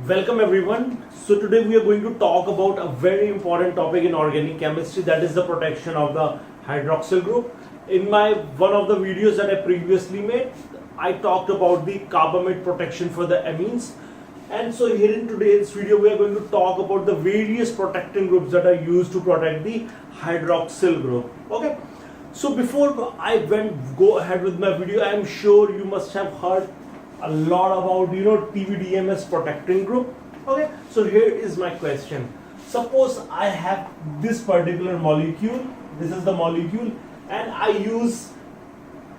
Welcome everyone. So today we are going to talk about a very important topic in organic chemistry, that is the protection of the hydroxyl group. In one of the videos that I previously made, I talked about the carbamate protection for the amines. And so here in today's video we are going to talk about the various protecting groups that are used to protect the hydroxyl group. Okay. So before I go ahead with my video, I am sure you must have heard a lot about TVDMS protecting group. Okay, so here is my question. Suppose I have this particular molecule, this is the molecule, and I use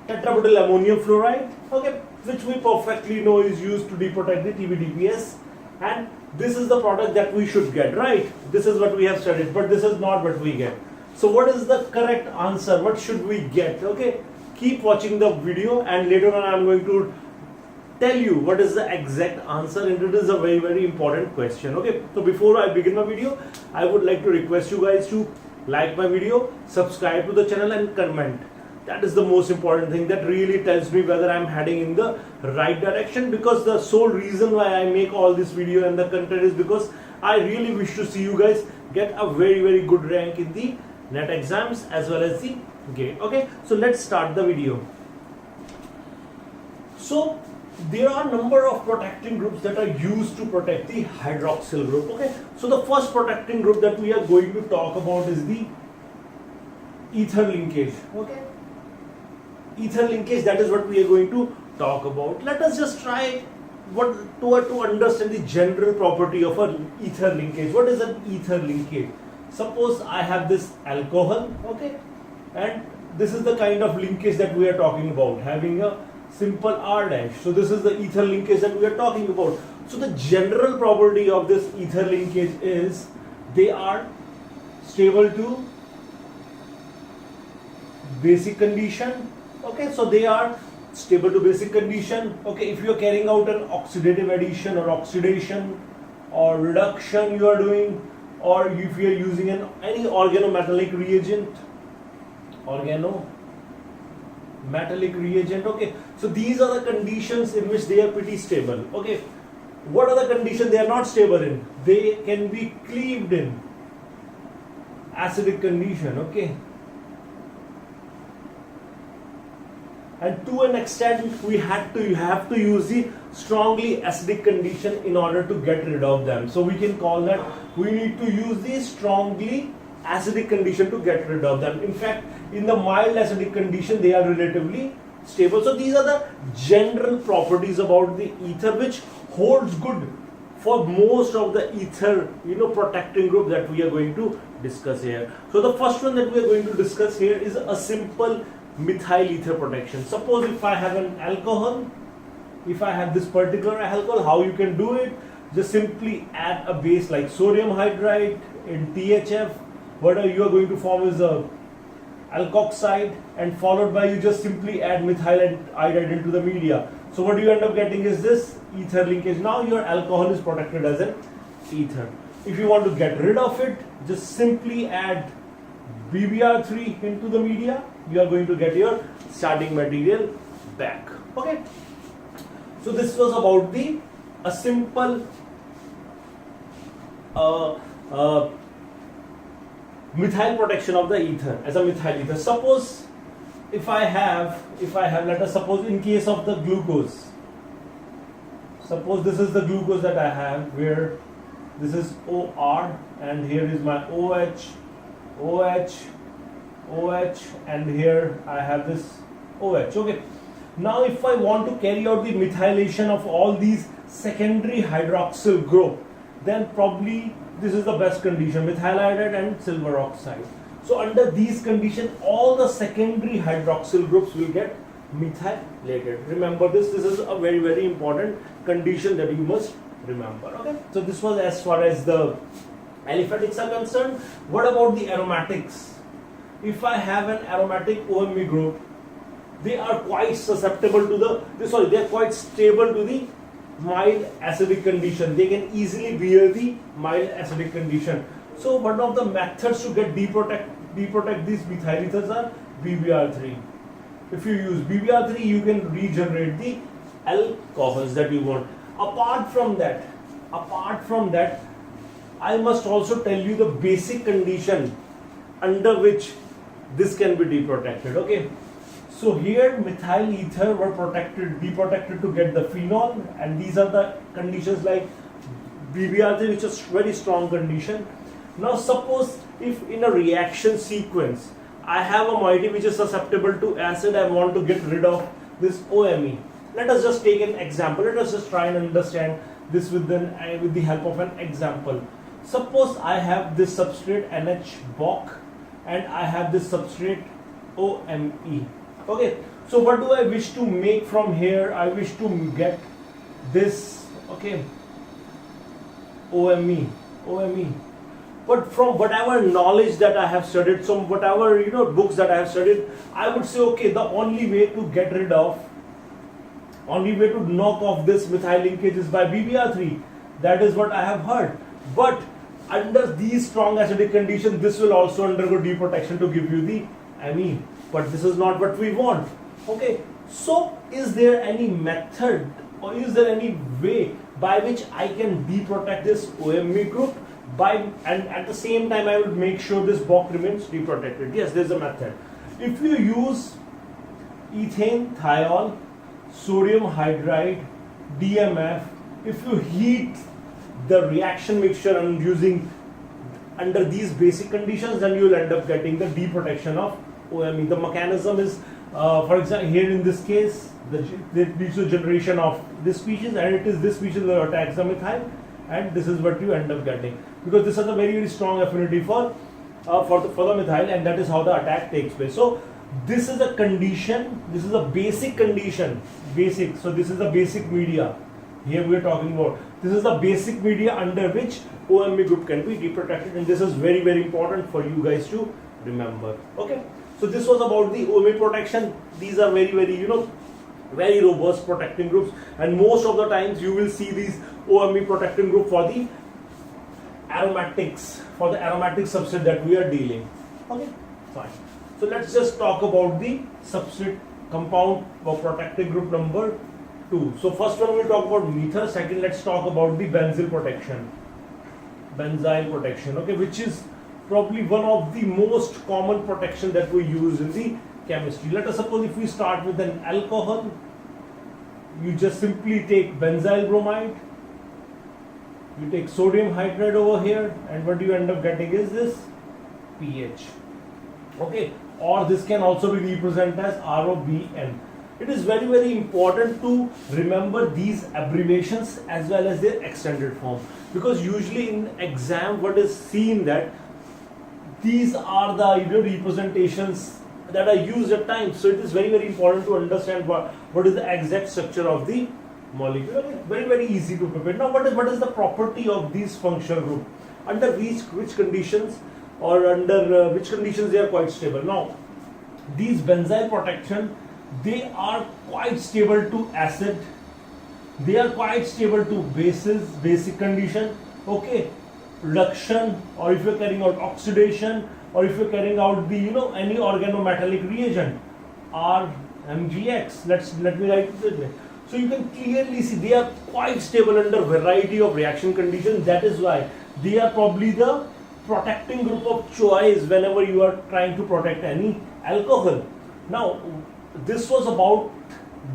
tetrabutyl ammonium fluoride, okay, which we perfectly know is used to deprotect the TBDPS, and this is the product that we should get, right? This is what we have studied, but this is not what we get. So what is the correct answer? What should we get? Okay, keep watching the video, and later on I'm going to tell you what is the exact answer, and it is a very important question. Okay, so before I begin my video, I would like to request you guys to like my video, subscribe to the channel, and comment. That is the most important thing. That really tells me whether I'm heading in the right direction, because the sole reason why I make all this video and the content is because I really wish to see you guys get a very good rank in the net exams as well as the GATE. Okay, so let's start the video. So there are a number of protecting groups that are used to protect the hydroxyl group. Okay, so the first protecting group that we are going to talk about is the ether linkage. Okay, ether linkage, that is what we are going to talk about. Let us just try to understand the general property of an ether linkage. What is an ether linkage? Suppose I have this alcohol, okay, and this is the kind of linkage that we are talking about, having a simple R dash. So this is the ether linkage that we are talking about. So the general property of this ether linkage is they are stable to basic condition. Okay, so they are stable to basic condition. Okay, if you are carrying out an oxidative addition or oxidation or reduction you are doing, or if you are using any organometallic reagent, okay, so these are the conditions in which they are pretty stable. Okay, what are the conditions they are not stable in? They can be cleaved in acidic condition. Okay, and to an extent we have to use the strongly acidic condition in order to get rid of them. So we can call that we need to use the strongly acidic condition to get rid of them. In fact, in the mild acidic condition they are relatively stable. So these are the general properties about the ether which holds good for most of the ether protecting group that we are going to discuss here. So the first one that we are going to discuss here is a simple methyl ether protection. Suppose if I have an alcohol, if I have this particular alcohol, how you can do it? Just simply add a base like sodium hydride in THF. What you are going to form is a alkoxide, and followed by you just simply add methyl iodide into the media. So what you end up getting is this ether linkage. Now your alcohol is protected as an ether. If you want to get rid of it, just simply add BBr3 into the media. You are going to get your starting material back. Okay. So this was about a simple methyl protection of the ether as a methyl ether. Suppose if I have let us suppose in case of the glucose, suppose this is the glucose that I have, where this is OR and here is my OH, and here I have this OH. Okay, now if I want to carry out the methylation of all these secondary hydroxyl group, then probably this is the best condition, methyl iodide and silver oxide. So under these conditions, all the secondary hydroxyl groups will get methylated. Remember this is a very important condition that you must remember. Okay, so this was as far as the aliphatics are concerned. What about the aromatics? If I have an aromatic OMe group, they are quite susceptible to they are quite stable to the mild acidic condition. They can easily bear the mild acidic condition. So one of the methods to get deprotect these methyl ethers are BBr3. If you use BBr3, you can regenerate the alcohols that you want. Apart from that, apart from that, I must also tell you the basic condition under which this can be deprotected. Okay, so here methyl ether were deprotected to get the phenol, and these are the conditions like BBR3, which is very strong condition. Now suppose if in a reaction sequence I have a moiety which is susceptible to acid, I want to get rid of this OMe. Let us just take an example. Let us just try and understand this with the help of an example. Suppose I have this substrate NH-BOC and I have this substrate OMe. Okay, so what do I wish to make from here? I wish to get this, okay, OMe. But from whatever knowledge that I have studied, from whatever books that I have studied, I would say, okay, the only way to knock off this methyl linkage is by BBR3. That is what I have heard. But under these strong acidic conditions, this will also undergo deprotection to give you the amine. But this is not what we want. Okay, so is there any method or is there any way by which I can deprotect this OMe group and at the same time I will make sure this BOC remains deprotected? Yes, there is a method. If you use ethane thiol, sodium hydride, DMF, if you heat the reaction mixture and using under these basic conditions, then you will end up getting the deprotection of OMe. The mechanism is, for example, here in this case, it leads to generation of this species, and it is this species that attacks the methyl, and this is what you end up getting, because this has a very strong affinity for the methyl, and that is how the attack takes place. So this is a condition, this is a basic condition, so this is the basic media here we are talking about. This is the basic media under which OMe group can be deprotected, and this is very important for you guys to remember. Okay, so this was about the OMe protection. These are very robust protecting groups, and most of the times you will see these OMe protecting group for the aromatics, for the aromatic substrate that we are dealing. Okay, fine. So let's just talk about the substrate compound for protecting group number 2. So first one we'll talk about mether. Second, let's talk about the benzyl protection. Benzyl protection, okay, which is probably one of the most common protection that we use in the chemistry. Let us suppose if we start with an alcohol, you just simply take benzyl bromide, you take sodium hydride over here, and what you end up getting is this pH. Okay, or this can also be represented as ROBN. It is very important to remember these abbreviations as well as their extended form, because usually in exam what is seen that these are the representations that are used at times. So it is very important to understand what is the exact structure of the molecule. Okay, very easy to prepare. Now what is the property of these functional group, under which conditions, or under which conditions they are quite stable. Now these benzyl protection, they are quite stable to acid, they are quite stable to bases, basic condition, okay, reduction, or if you're carrying out oxidation, or if you're carrying out the any organometallic reagent, RMGX. Let me write it this way. So you can clearly see they are quite stable under variety of reaction conditions. That is why they are probably the protecting group of choice whenever you are trying to protect any alcohol. Now this was about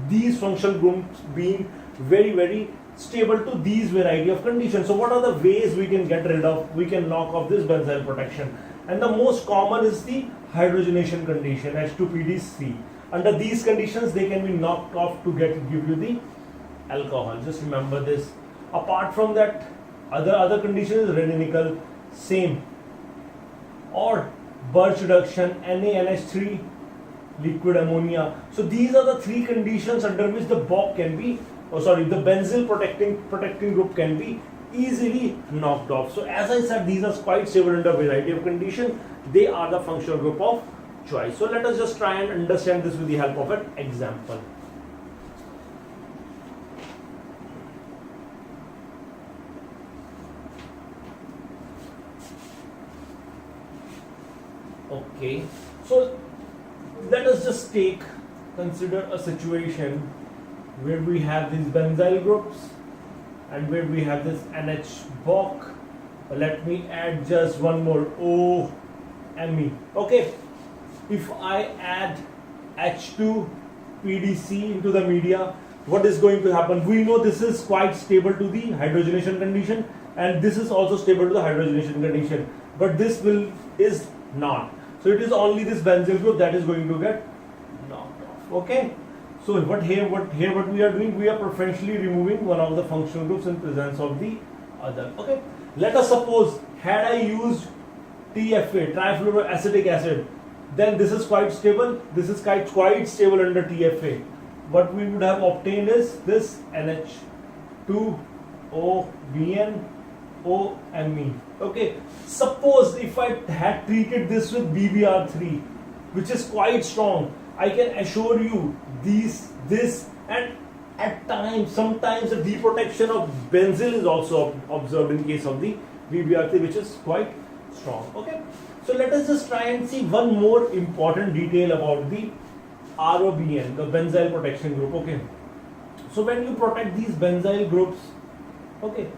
these functional groups being very stable to these variety of conditions. So what are the ways we can knock off this benzyl protection? And the most common is the hydrogenation condition, H2PDC. Under these conditions they can be knocked off to give you the alcohol. Just remember this. Apart from that, other conditions, Raney-Nichols, same, or Birch reduction, NaNH3, liquid ammonia. So these are the three conditions under which the BOC can be, the benzyl protecting group can be easily knocked off. So as I said, these are quite stable under a variety of conditions. They are the functional group of choice. So let us just try and understand this with the help of an example. Okay, so let us just consider a situation where we have these benzyl groups and where we have this NH Boc. Let me add just one more OMe. Okay, if I add H2 PDC into the media, what is going to happen? We know this is quite stable to the hydrogenation condition, and this is also stable to the hydrogenation condition, but this is not. So it is only this benzyl group that is going to get knocked off. Okay. So what we are doing, we are preferentially removing one of the functional groups in presence of the other. Okay. Let us suppose had I used TFA, trifluoroacetic acid, then this is quite stable. This is quite stable under TFA. What we would have obtained is this NH2OBN OMe. Okay. Suppose if I had treated this with BBr3, which is quite strong, I can assure you this, and at times, sometimes the deprotection of benzyl is also observed in case of the BBr3, which is quite strong. Okay. So let us just try and see one more important detail about the ROBN, the benzyl protection group. Okay. So when you protect these benzyl groups, okay,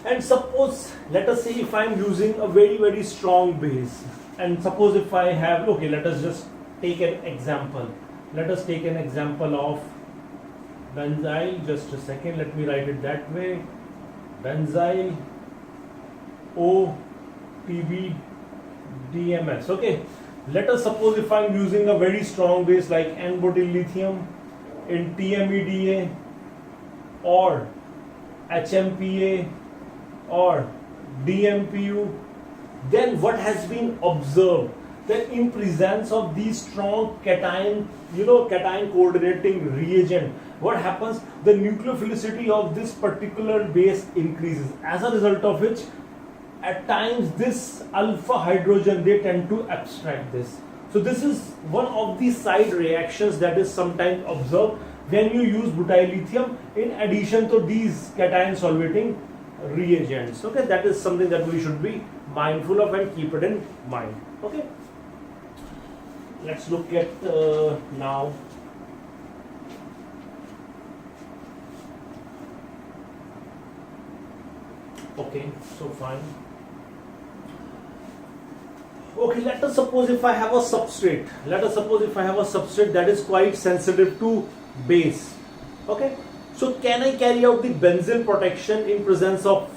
and suppose, let us say if I am using a very, very strong base, and suppose if I have, okay, let us just take an example. Let us take an example of benzyl. Just a second, let me write it that way. Benzyl OPBDMS. Okay. Let us suppose if I am using a very strong base like N-butyl lithium in TMEDA or HMPA or DMPU, then what has been observed, that in presence of these strong cation, cation coordinating reagent, what happens? The nucleophilicity of this particular base increases, as a result of which at times this alpha hydrogen, they tend to abstract this. So this is one of the side reactions that is sometimes observed when you use butyl lithium in addition to these cation solvating reagents. Okay, that is something that we should be mindful of and keep it in mind. Okay, let's look at now. Okay, so fine. Okay, let us suppose if I have a substrate. Let us suppose if I have a substrate that is quite sensitive to base. Okay, so can I carry out the benzyl protection in presence of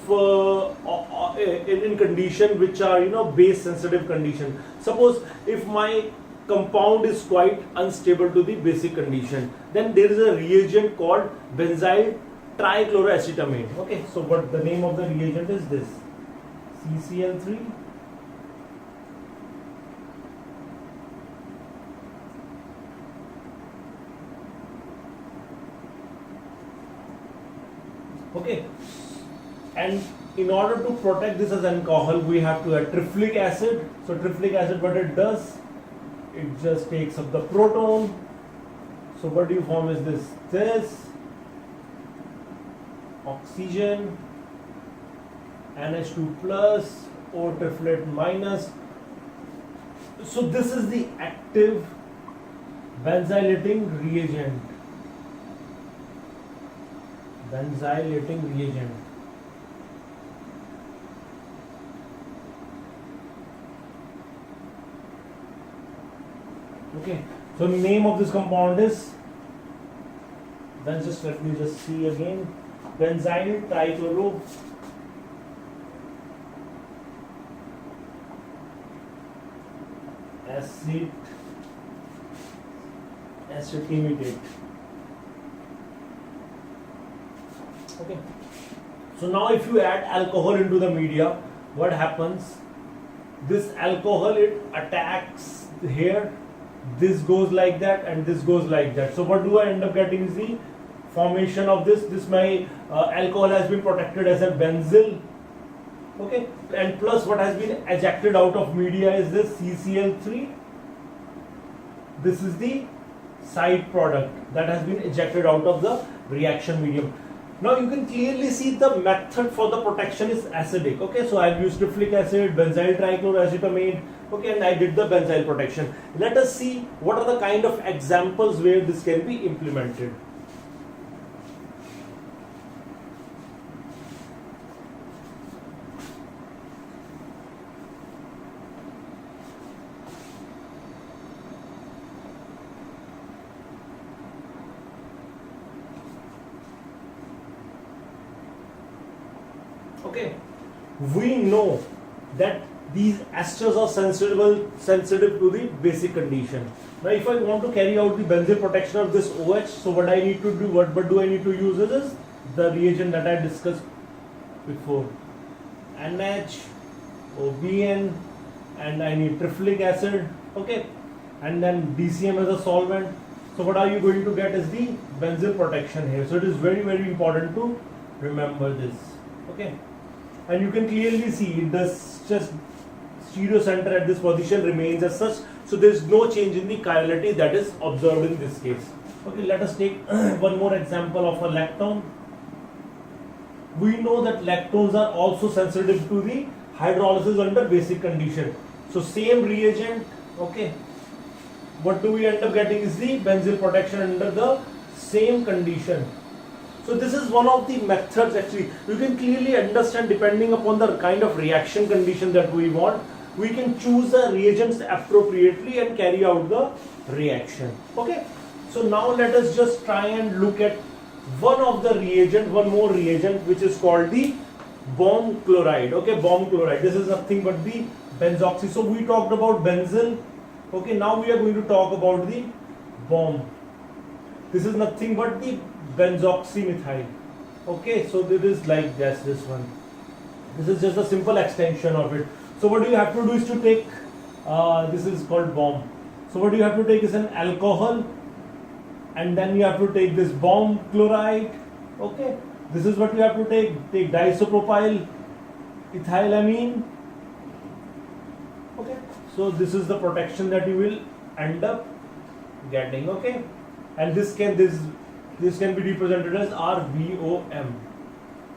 in condition which are base sensitive condition? Suppose if my compound is quite unstable to the basic condition, then there is a reagent called benzyl trichloroacetamide. Okay, so what the name of the reagent is this CCl3 okay, and in order to protect this as alcohol, we have to add triflic acid. So triflic acid, what it does, it just takes up the proton. So what you form is this oxygen, NH2 plus, O triplet minus. So this is the active benzylating reagent. Benzylating reagent. Okay, so name of this compound is, then just let me just see again, benzyl trichloro acetamidate. Okay, so now if you add alcohol into the media, what happens? This alcohol, it attacks here, this goes like that and this goes like that. So what do I end up getting is the formation of this my alcohol has been protected as a benzyl. Okay, and plus what has been ejected out of media is this CCl3. This is the side product that has been ejected out of the reaction medium. Now you can clearly see the method for the protection is acidic. Okay, so I've used triflic acid, benzyl trichloroacetamide. Okay, and I did the benzyl protection. Let us see what are the kind of examples where this can be implemented. Okay, we know that these esters are sensitive to the basic condition. Now if I want to carry out the benzyl protection of this OH, so what I need to do, what do I need to use is the reagent that I discussed before, NH, OBN, and I need triflic acid, okay, and then DCM as a solvent. So what are you going to get is the benzyl protection here. So it is very important to remember this, okay. And you can clearly see it does just stereo center at this position remains as such, so there is no change in the chirality that is observed in this case. Okay, let us take one more example of a lactone. We know that lactones are also sensitive to the hydrolysis under basic condition. So same reagent, okay, what do we end up getting is the benzyl protection under the same condition. So this is one of the methods. Actually you can clearly understand, depending upon the kind of reaction condition that we want, we can choose the reagents appropriately and carry out the reaction. Okay, so now let us just try and look at one more reagent, which is called the bomb chloride. Okay, bomb chloride, this is nothing but the benzoxy. So we talked about benzyl. Okay, now we are going to talk about the bomb. This is nothing but the benzoxymethyl. Okay, so this is like this one. This is just a simple extension of it. So what you have to do is to take this is called bomb. So what you have to take is an alcohol, and then you have to take this bomb chloride. Okay, this is what you have to take disopropyl ethylamine. Okay, so this is the protection that you will end up getting. Okay, and this can be represented as RBOM.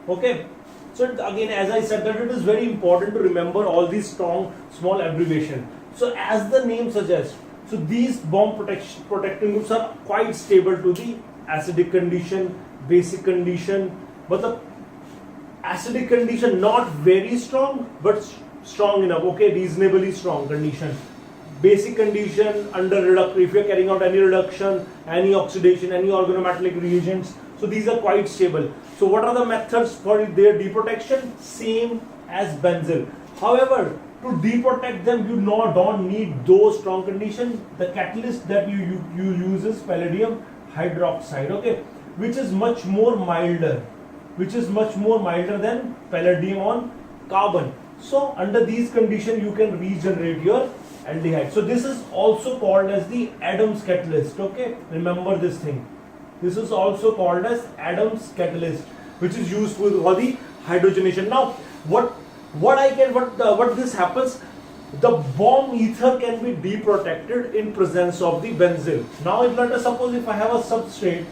Okay, so again, as I said, that it is very important to remember all these small abbreviation. So as the name suggests, so these bomb protecting groups are quite stable to the acidic condition, basic condition, but the acidic condition not very strong but strong enough. Okay, reasonably strong condition. Basic condition under reduction, if you are carrying out any reduction, any oxidation, any organometallic reagents, so these are quite stable. So what are the methods for their deprotection? Same as benzyl. However, to deprotect them, you don't need those strong conditions. The catalyst that you use is palladium hydroxide, okay, which is much more milder than palladium on carbon. So under these conditions, you can regenerate your aldehyde. So this is also called as the Adams catalyst. Okay, remember this thing. This is also called as Adams catalyst, which is used for the hydrogenation. Now, what this happens? The bomb ether can be deprotected in presence of the benzyl. Now, let us suppose if I have a substrate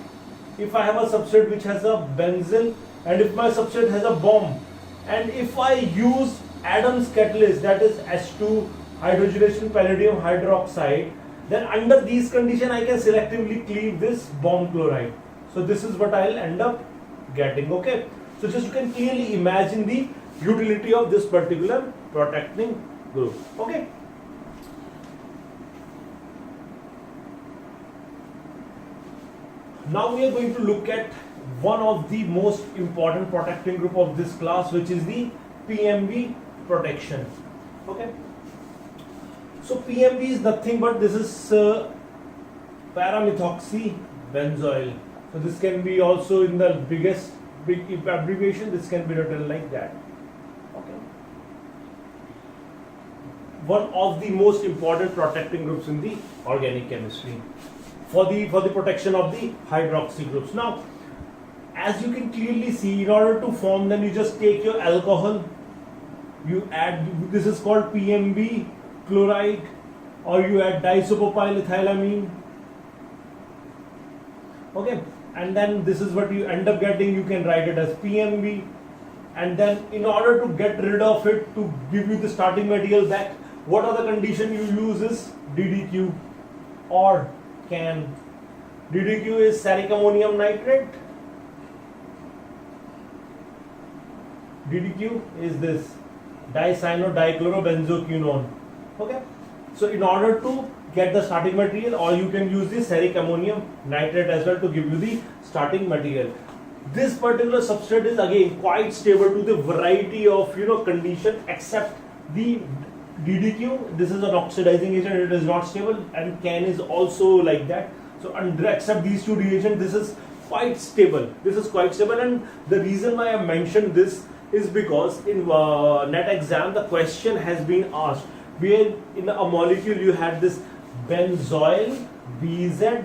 which has a benzyl, and if my substrate has a bomb, and if I use Adams catalyst, that is H2 hydrogenation palladium hydroxide, then under these conditions I can selectively cleave this bomb chloride. So this is what I'll end up getting. Okay, so just you can clearly imagine the utility of this particular protecting group. Okay, now we are going to look at one of the most important protecting group of this class, which is the PMB protection. Okay, so PMB is nothing but this is para-methoxybenzyl. So this can be also in the big abbreviation, this can be written like that. Okay, one of the most important protecting groups in the organic chemistry for the protection of the hydroxy groups. Now, as you can clearly see, in order to form them, you just take your alcohol, you add, this is called PMB chloride, or you add disopropyl ethylamine. Okay, and then this is what you end up getting. You can write it as PMB, and then in order to get rid of it, to give you the starting material back, what are the condition you use is DDQ or CAN. DDQ is steric ammonium nitrate. DDQ is this dicyano-dichlorobenzoquinone. Okay, so in order to get the starting material, or you can use the steric ammonium nitrate as well to give you the starting material. This particular substrate is again quite stable to the variety of condition except the DDQ. This is an oxidizing agent, it is not stable, and CAN is also like that. So under except these two reagents, this is quite stable. This is quite stable, and the reason why I mentioned this is because in net exam the question has been asked where in a molecule you had this benzoyl, BZ,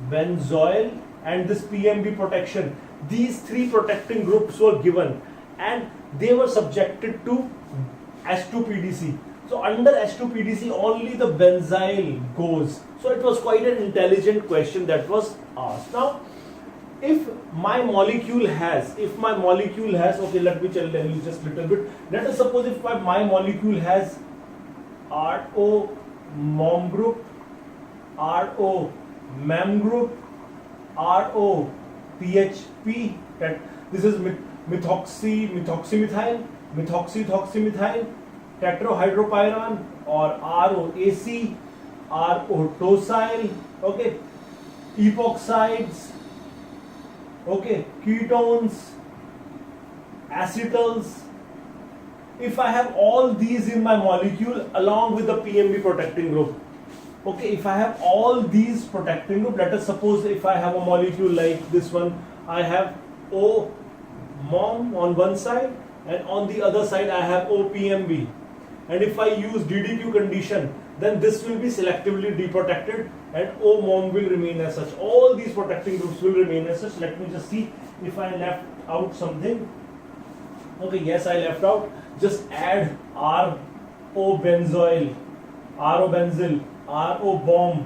benzoyl, and this PMB protection. These three protecting groups were given and they were subjected to H2PDC. So under H2PDC only the benzyl goes. So it was quite an intelligent question that was asked. Now if my molecule has, okay, let me tell you just a little bit. Let us suppose if my molecule has RO mom group, RO mem group, RO PHP, that this is methoxymethyl, methoxymethyl, tetrahydropyran, or ROAC, RO-tosyl, okay, epoxides, okay, ketones, acetals. If I have all these in my molecule along with the PMB protecting group, okay, if I have all these protecting group, let us suppose if I have a molecule like this one, I have O mom on one side and on the other side I have OPMB, and if I use DDQ condition, then this will be selectively deprotected and O mom will remain as such. All these protecting groups will remain as such. Let me just see if I left out something. Okay, yes, I left out. Just add RO benzoyl, RO benzyl, RO bomb,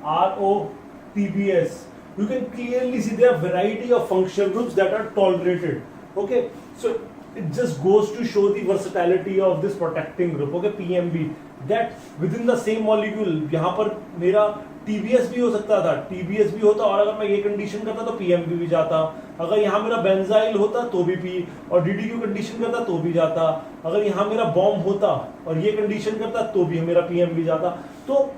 RO TBS. You can clearly see there are variety of functional groups that are tolerated. Okay, so it just goes to show the versatility of this protecting group. Okay, PMB, that within the same molecule, यहाँ पर मेरा TBS भी हो सकता था, TBS भी होता, और अगर मैं ये कंडीशन करता तो PMB भी जाता, अगर यहाँ मेरा बेंजाइल होता तो भी P, और DDQ कंडीशन करता तो भी जाता, अगर यहाँ मेरा बॉम्ब होता और ये कंडीशन करता तो भी मेरा PMB जाता. तो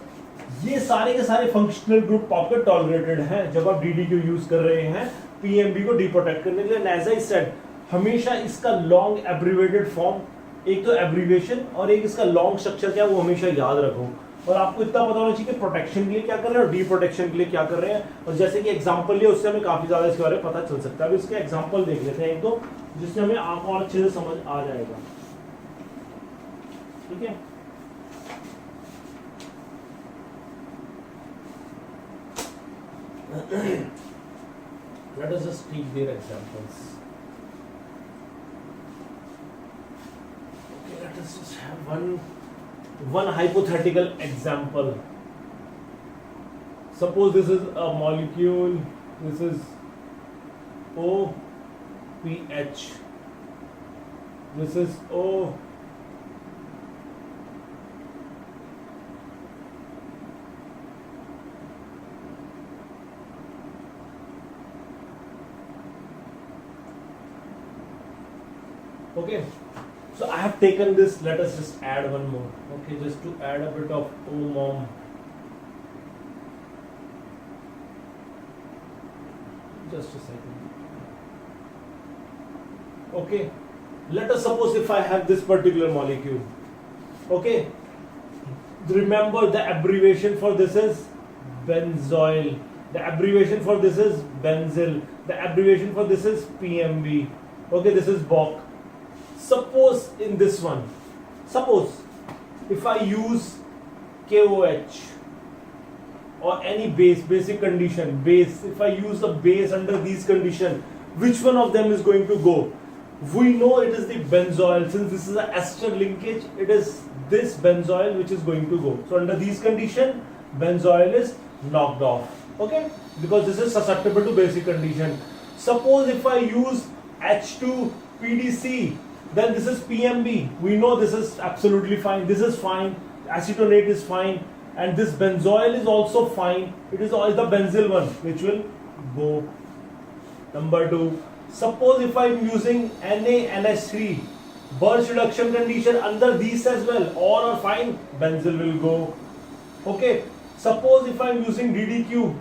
ये सारे के सारे फंक्शनल ग्रुप आपके टॉलरेटेड हैं जब आप DDQ यूज कर रहे हैं PMB को डिप्रोटेक्ट करने के लिए. एज आई सेड, हमेशा इसका लॉन्ग एब्रिवेटेड फॉर्म, एक तो एब्रिवेशन और एक इसका लॉन्ग स्ट्रक्चर क्या है वो हमेशा याद रखो, और आपको इतना पता होना चाहिए कि प्रोटेक्शन के लिए क्या कर रहे हैं और डिप्रोटेक्शन के लिए क्या कर रहे हैं. और जैसे कि एग्जांपल लिया उससे हमें काफी ज्यादा इसके बारे में पता चल सकता है. अभी इसके एग्जांपल देख लेते हैं एक दो, जिससे हमें आपको और अच्छे से समझ आ जाएगा. ठीक है, let us just take their examples. Okay, let us just have one hypothetical example. Suppose this is a molecule, this is OPH, this is O, okay. So I have taken this, let us just add one more, okay, just to add a bit of O mom. Just a second. Okay, let us suppose if I have this particular molecule, okay, remember the abbreviation for this is benzoyl, the abbreviation for this is benzyl, the abbreviation for this is PMB, okay, this is BOC. Suppose in this one, suppose if I use KOH or any base, basic condition, base, if I use a base under these conditions, which one of them is going to go? We know it is the benzoyl. Since this is an ester linkage, it is this benzoyl which is going to go. So under these conditions, benzoyl is knocked off, okay, because this is susceptible to basic condition. Suppose if I use H2PDC, then this is PMB. We know this is absolutely fine. This is fine. Acetonate is fine. And this benzoyl is also fine. It is all the benzyl one which will go. Number 2. Suppose if I am using NaNH3, Birch reduction condition under these as well, all are fine, benzyl will go. Okay. Suppose if I am using DDQ,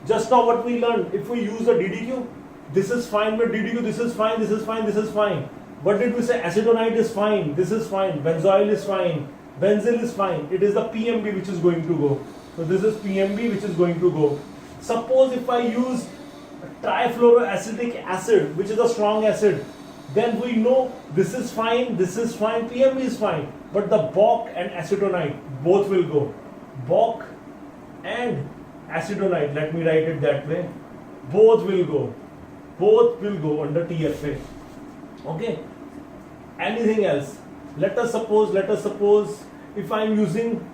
just now what we learned, if we use a DDQ, this is fine, but DDQ, this is fine, this is fine, this is fine. What did we say? Acetonide is fine, this is fine, benzoyl is fine, benzyl is fine. It is the PMB which is going to go. So this is PMB which is going to go. Suppose if I use trifluoroacetic acid, which is a strong acid, then we know this is fine, PMB is fine. But the BOC and acetonide, both will go. BOC and acetonide, let me write it that way, both will go. Both will go under TFA. Okay. Anything else? Let us suppose if I am using,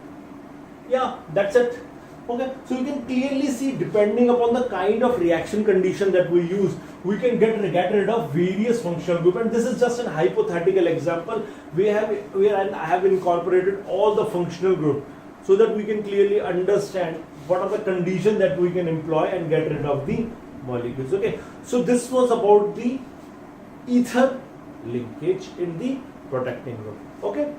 yeah, that's it. Okay, so you can clearly see, depending upon the kind of reaction condition that we use, we can get rid of various functional group. And this is just an hypothetical example. I have incorporated all the functional group so that we can clearly understand what are the conditions that we can employ and get rid of the molecules. Okay, so this was about the ether linkage in the protecting group. Okay.